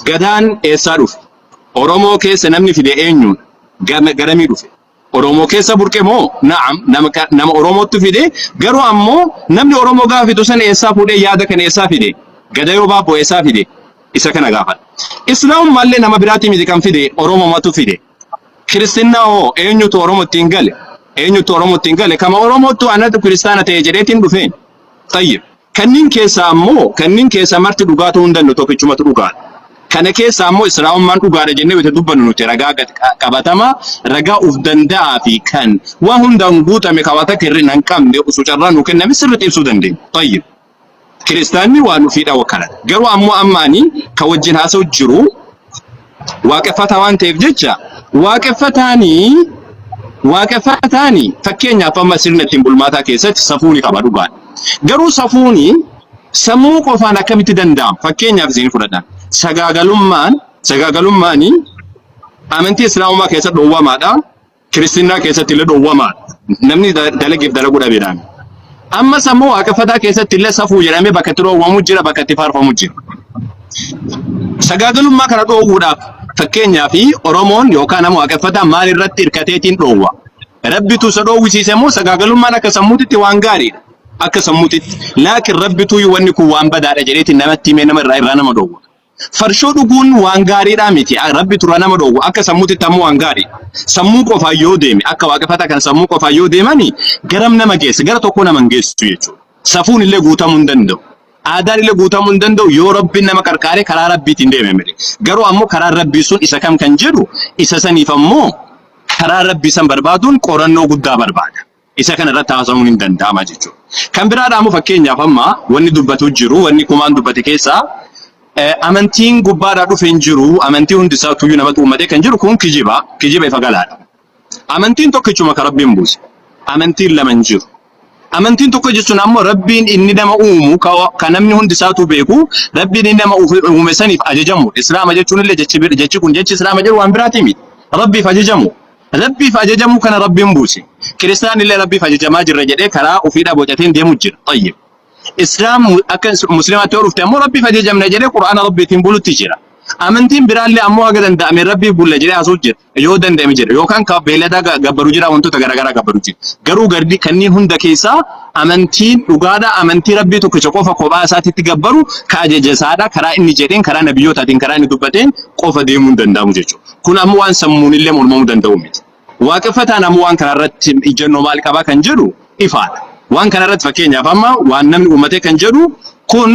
Gadaan eessaa dhufe? Oromoo keessa namni fide eenyuun? Garamii dhufe? Oromoo keessa burqe moo? Naam, nama Oromootti fide. Garuu ammoo namni Oromoo gaafa fidu sana eessaa fuudhee yaada kana eessaa fide? Gada yoo baaboo eessaa fide? Isa kana gaafadha. Islaamummallee nama biraatii miti kan fide Oromoomatu fide. Kiristinnaa hoo eenyutu Oromootti hin gale? Eenyutu Oromootti hin gale? Kama Oromootu anatu kiristaana ta'e jedheetiin dhufeen. Tayyib. Kanniin keessa ammoo kanniin keessa marti dhugaatuu hin danda'u tokkichumatu dhugaadha. Kana keessa ammoo Islaamummaan dhugaadha jennee wayita dubbannu nuti ragaa qabatama ragaa uf danda'aa fi kan waan hundaan guutame qabata kirri nan qabne osoo carraa nu kenname sirriitti ibsuu dandeenya. Tayyib. Kiristaanni waan ufiidha wakkalan. Garuu ammoo ammaanii ka wajjin haasa'u jiru waaqeffataa waan ta'eef jecha waaqeffataanii fakkeenyaaf amma sirna ittiin bulmaataa keessatti safuuni qaba dhugaadha. Garuu safuuni sammuu qofaan akkamitti danda'ama? Fakkeenyaaf isin fudhadhaan. Sagaagalummaanii amantii Islaamummaa keessatti dhoowwamaadha. Kiristinnaa keessatti illee dhoowwamaadha. Namni dalageef dalaguu dhabeedhaan. Amma sammuu waaqeffataa keessatti illee safuu jedhamee bakka itti dhoowwamu jira, bakka itti faarfamu jira. Sagaagalummaa kana dhoowwuudhaaf fakkeenyaaf Oromoon yookaan nama waaqeffataa maal irratti hirkateetiin dhoowwa? Rabbitu isa dhoowwisiise moo sagaagalummaan akka sammuutitti waan gaariidha? Akka sammuutitti. Laakiin rabbitu wanni kun waan badaadha jedheetiin namatti himee nama irraa nama dhoowwa. Farshoo dhuguun waan gaariidha miti. Rabbitu irraa nama dhoowwa. Akka sammuutitti ammoo waan gaariidha. Sammuu qofaan yoo deeme akka waaqeffataa kan sammuu qofaan yoo deemani garam nama geessa gara tokko nama hin geessu jechuudha. Safuun illee guutamuu hin danda'u. Aadaan illee guutamuu hin danda'u yoo rabbiin nama qarqaaree karaa rabbiitiin deeme malee. Garuu ammoo karaa rabbii sun isa kam kan jedhu isa saniif ammoo karaa rabbii san barbaaduun qorannoo guddaa barbaada. Isa kana irratti haasa'uun hin danda'ama jechuudha. Kan biraadha ammoo fakkeenyaaf amma wanni dubbatu jiru wanni kumaan dubbate keessaa amantiin gubbaadhaa dhufe hin jiru amantii hundi isaa tuyyuu namatti uummatee kan jiru kun kijiba ifa galaadha. Amantiin tokkichuma kan rabbiin buuse. Amantiin lama hin jiru. Amantiin tokko jechuun ammoo rabbiin inni nama uumu kan namni hundi isaatu beeku rabbiin inni nama uume saniif ajajamu. Islaama jechuun illee jechi kun jechi Islaama jedhu waan biraati miti. Rabbiif ajajamu. Rabbiif ajajamu kana rabbiin buuse. Kiristaan illee rabbiif ajajamaa jirra jedhee karaa ofiidhaa bocateen deemu jira. Tayyib. Islaam akka musliimaatti yoo dhufte ammoo rabbiif ajajamna jedhee Qur'aana rabbiitiin bulutti jira. Amantiin biraallee ammoo haga danda'ame rabbiif bulla jedhee haasa'u jira. Yoo danda'ame jira yookaan ka beeladaa gabbaru jira wantoota garaagaraa gabbaru jira. Garuu gardi kanneen hunda keessaa amantiin dhugaadha amantii rabbii tokkicha qofa kophaa isaatiitti gabbaru ka ajajasaadha karaa inni jedheen karaa nabiyyootaatiin karaa inni dubbateen qofa deemuu hin danda'amu jechuudha. Kun ammoo waan sammuun illee mormamuu danda'u miti. Waaqeffataan ammoo waan kanarratti ijannoo maal qabaa kan jedhu ifaadha. Waan kanarratti fakkeenyaaf amma waan namni uummatee kan jedhu kun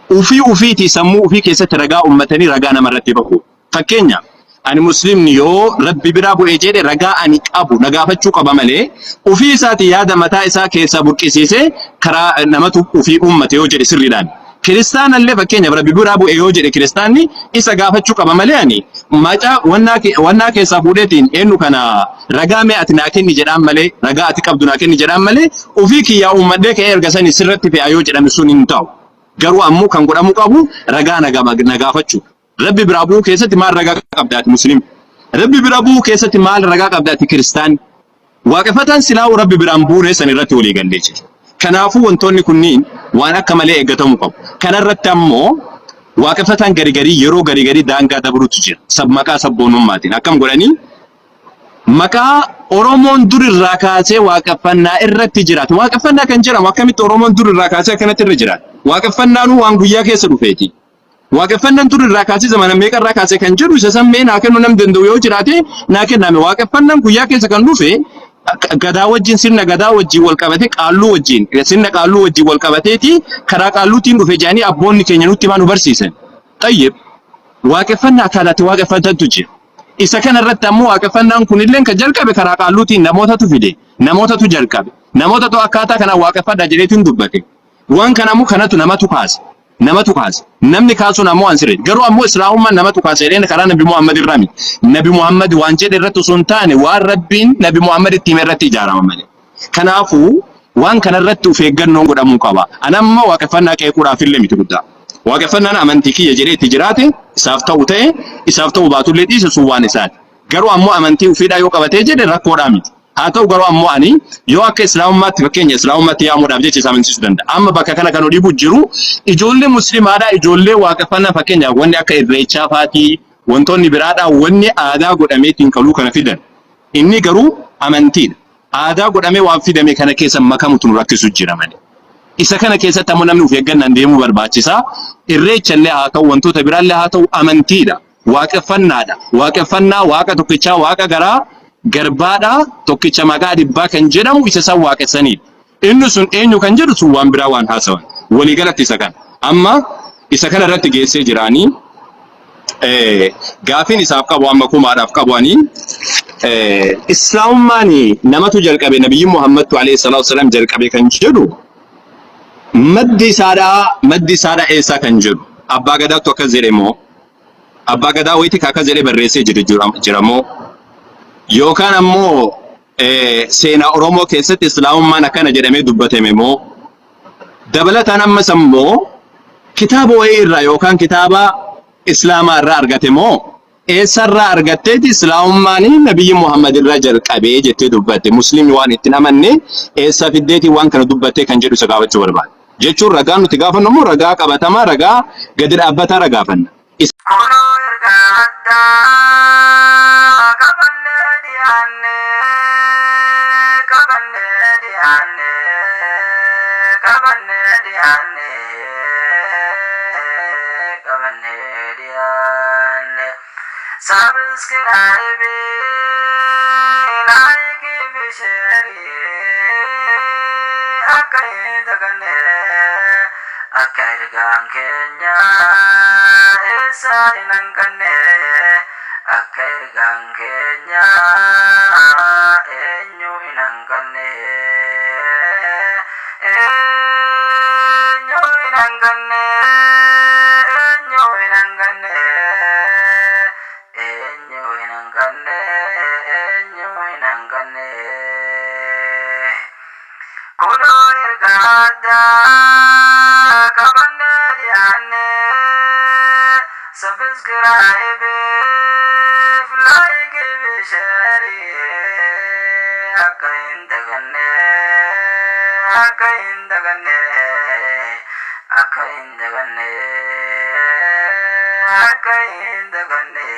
ufiitii sammuu ufii keessatti ragaa uummatanii ragaa namarratti bahu. Fakkeenyaaf ani muslimni yoo rabbi biraa bu'ee jedhe ragaa ani qabu nagaafachuu qaba malee ufii isaati yaada mataa isaa keessaa burqisiisee karaa namatu ufii uummate yoo jedhe sirriidhaan. Kiristaanallee fakkeenyaaf rabbi biraa bu'ee yoo jedhe kiristaanni isa gaafachuu qaba malee ani macaa wannaa keessaa fuudheetiin eenyu kana ragaa mee ati naa kenni jedhaan malee ragaa ati qabdu naa kenni jedhaan malee ufii kiyyaa uummadhee ka'ee erga sanii sirratti fe'a yoo jedhame sun hin ta'u. Garuu ammoo kan godhamu qabu ragaa nagaafachuu. Rabbi biraa bu'uu keessatti maal ragaa qabdaati musliim? Rabbi biraa bu'uu keessatti maal ragaa qabdaati kiristaan? Waaqeffataan silaa'uu rabbi biraan buune san irratti walii gallee jira. Kanaafuu wantoonni kunniin waan akka malee eeggatamuu qabu. Kanarratti ammoo waaqeffataan garigarii yeroo garigarii daangaa dabruutu jira. Maqaa sabboonummaatiin akkam godhanii maqaa Oromoon dur irraa kaasee waaqeffannaa irratti jiraatu. Waaqeffannaa kan jedhamu akkamitti Oromoon dur irraa kaasee akkanatti irra jiraatu? Waaqeffannaan waan guyyaa keessa dhufeeti. Waaqeffannaan dur irraa kaasee zamana meeqa irraa kaasee kan jedhu isa sammee naa kennuu nam danda'u yoo jiraate naa kenname. Waaqeffannaan guyyaa keessa kan dhufe gadaa wajjin sirna gadaa wajjin wal qabate qaalluu wajjin sirna qaalluu wajjin wal qabateeti karaa qaalluutiin dhufe jedhanii abboonni keenya nutti himaa nu barsiisan. Tayyib waaqeffannaa akaalatti waaqeffatantu jira. Isa kanarratti ammoo waaqeffannaan kunillee kan jalqabe karaa qaalluutiin namootatu fide namootatu jalqabe namootatu akkaataa kana waaqeffadhaa jedheetiin dubbate. Waan kana ammoo kanatu namatu kaase namni kaasuun ammoo ansiree garuu ammoo islaamummaan namatu kaase jedheen karaa nabi Muhammad irraa miti. Nabi Muhammad waan jedhe irratti osoo hin taane waan rabbiin nabi Muhammad itti hime irratti ijaarama malee. Kanaafuu waan kanarratti of eeggannoon godhamuu qaba. Anamma waaqeffannaa qeequudhaaf illee miti guddaa. Waaqeffannaan amantii kiyya jedhee itti jiraate isaaf ta'u ta'e isaaf ta'u baatullee dhiise sun waan isaati. Garuu ammoo amantii ufiidhaa yoo qabatee jedhe rakkoodhaa miti. Atau garuu ammoo ani yoo akka islaamummaatti fakkeenya islaamummaatti yaamuudhaaf jecha isa amansiisuu danda'a. Amma bakka kana kan dhiibu jiru ijoollee musliimaadhaa ijoollee waaqeffannaa fakkeenyaaf wanni akka irreechaa faatii wantoonni biraadhaa wanni aadaa godhameetiin kaluu kana fidan. Inni garuu amantiidha. Aadaa godhamee waan fidame kana keessa makamutu nu rakkisu jira malee. Isa kana keessatti ammoo namni of eeggannaan deemuu barbaachisaa. Irreechallee haa ta'u wantoota biraallee haa ta'u amantiidha. Waaqeffannaadha. Waaqeffannaa waaqa tokkichaa waaqa garaa garbaadha tokkicha maqaa dhibbaa kan jedhamu isa san waaqessanidha. Inni sun eenyu kan jedhu sun waan biraa waan haasawan. Waliigalatti isa kana. Amma isa kana irratti geessee jiraanii gaafiin isaaf qabu amma kumaadhaaf qabuanii islaamummaan namatu jalqabe nabiyyi Muhammadtu alayhi salaatu wasalam jalqabe kan jedhu maddi isaadhaa eessaa kan jedhu abbaa gadaatu akkas jedhe moo abbaa gadaa wayitii akkas jedhee barreessee jira moo yookaan ammoo seenaa Oromoo keessatti islaamummaan akkana jedhamee dubbatame moo dabalataan ammas ammoo kitaaba wayii irraa yookaan kitaaba islaamaa irraa argate moo eessarraa argatteeti islaamummaan nabiyyi Muhammad irraa jalqabee jettee dubbatte musliimni waan ittiin amanne eessa fiddeetii waan kana dubbattee kan jedhu isa gaafachuu barbaada. Jechuun ragaan nuti gaafannu immoo ragaa qabatamaa ragaa gadi dhaabbataa ragaafanna. Subscribe, like, share, akkair gangkenya esa inangkane akkair gangkenya enyu inangkane enyu inangkane enyu inangkane enyu inangkane enyu inangkane kuno irgada kabane diane subscribe like share akaindagane akaindagane akaindagane akaindagane